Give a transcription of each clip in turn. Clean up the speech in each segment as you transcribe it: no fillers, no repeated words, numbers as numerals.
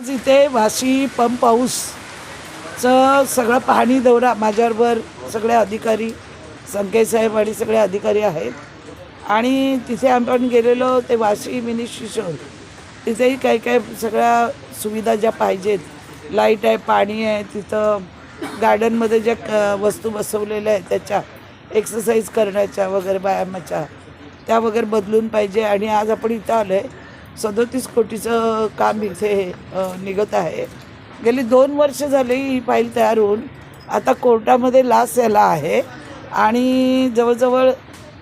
आज इथे वाशी पंप हाऊसचं सगळं पाहणी दौरा माझ्याबरोबर सगळे अधिकारी संकेतसाहेब आणि सगळे अधिकारी आहेत आणि तिथे आपण गेलेलो ते वाशी मिनी शिशोर तिथेही काही काही सगळ्या सुविधा ज्या पाहिजेत, लाईट आहे, पाणी आहे, तिथं गार्डनमध्ये ज्या वस्तू बसवलेल्या आहेत त्याच्या एक्सरसाइज करण्याच्या वगैरे व्यायामाच्या त्या वगैरे बदलून पाहिजे. आणि आज आपण इथं आलो आहे 37 कोटीचं काम इथे निघत आहे. गेली 2 वर्ष झाली ही फाईल तयार होऊन आता कोर्टामध्ये लास्ट याला आहे आणि जवळजवळ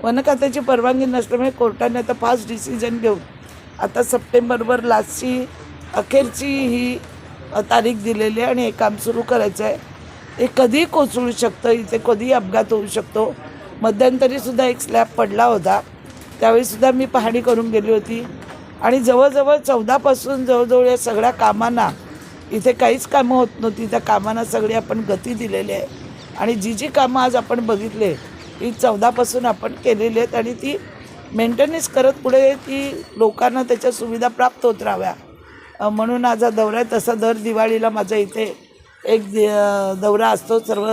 वन खात्याची परवानगी नसल्यामुळे कोर्टाने आता फास्ट डिसिजन घेऊन आता सप्टेंबरवर लास्टची अखेरची ही तारीख दिलेली आहे आणि हे काम सुरू करायचं आहे. हे कधीही कोसळू शकतं, इथे कधीही अपघात होऊ शकतो. मध्यंतरीसुद्धा एक स्लॅब पडला होता, त्यावेळीसुद्धा मी पाहणी करून गेली होती आणि जवळजवळ 14 जवळजवळ या सगळ्या कामांना इथे काहीच कामं होत नव्हती. त्या कामांना सगळी आपण गती दिलेली आहे आणि जी कामं आज आपण बघितले ही 14 आपण केलेली आहेत आणि ती मेंटेनन्स करत पुढे ती लोकांना त्याच्या सुविधा प्राप्त होत राहाव्या म्हणून आज हा दौरा आहे. तसा दर दिवाळीला माझा इथे एक दौरा असतो. सर्व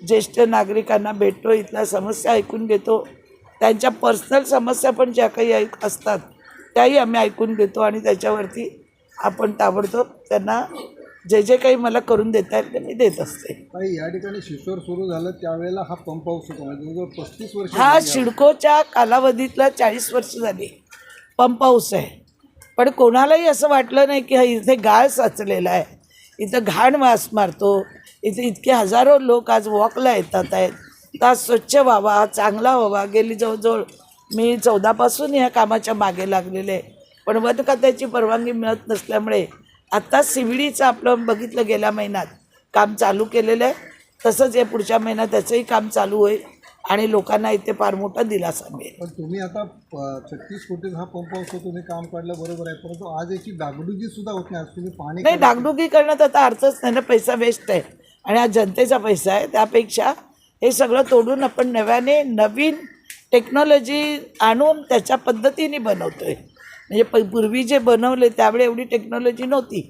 ज्येष्ठ नागरिकांना भेटतो, इथल्या समस्या ऐकून घेतो, त्यांच्या पर्सनल समस्या पण ज्या काही असतात त्याही आम्ही ऐकून घेतो आणि त्याच्यावरती आपण ताबडतोब त्यांना जे काही मला करून देता येईल ते मी देत असते. या ठिकाणी शिशोर सुरू झालं त्यावेळेला हा पंप हाऊस होता, जवळजवळ 35 वर्ष. हा सिडकोच्या कालावधीतला 40 वर्ष झाली पंप हाऊस आहे. पण कोणालाही असं वाटलं नाही की हा इथे गाळ साचलेला आहे, इथं घाण वास मारतो, इथे इतके हजारो लोक आज वॉकला येतात आहेत. तर स्वच्छ व्हावा, चांगला व्हावा. गेली जवळजवळ मी 14 ह्या कामाच्या मागे लागलेले आहे. पण वन खात्याची परवानगी मिळत नसल्यामुळे आत्ता CVDचं आपलं बघितलं गेल्या महिन्यात काम चालू केलेलं आहे. तसंच या पुढच्या महिन्यात त्याचंही काम चालू होईल आणि लोकांना इथे फार मोठा दिलासा मिळेल. पण तुम्ही आता 36 कोटी हा पंप हाऊस तुम्ही काम काढलं बरोबर आहे, परंतु आज याची डागडुजी सुद्धा होत नाही. आज तुम्ही पाणी नाही, डागडुगी करण्यात आता अर्थच नाही ना, पैसा वेस्ट आहे आणि हा जनतेचा पैसा आहे. त्यापेक्षा हे सगळं तोडून आपण नव्याने नवीन टेक्नॉलॉजी आणून त्याच्या पद्धतीने बनवतो आहे. म्हणजे पूर्वी जे बनवले त्यावेळी एवढी टेक्नॉलॉजी नव्हती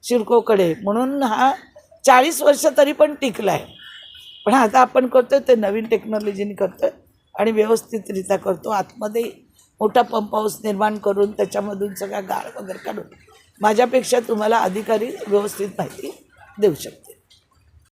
सिडकोकडे, म्हणून हा 40 वर्ष तरी पण टिकला आहे. पण आता आपण करतो ते नवीन टेक्नॉलॉजीने करतो आणि व्यवस्थितरित्या करतो. आतमध्ये मोठा पंप हाऊस निर्माण करून त्याच्यामधून सगळ्या गाळ वगैरे काढून माझ्यापेक्षा तुम्हाला अधिकारी व्यवस्थित माहिती देऊ शकते.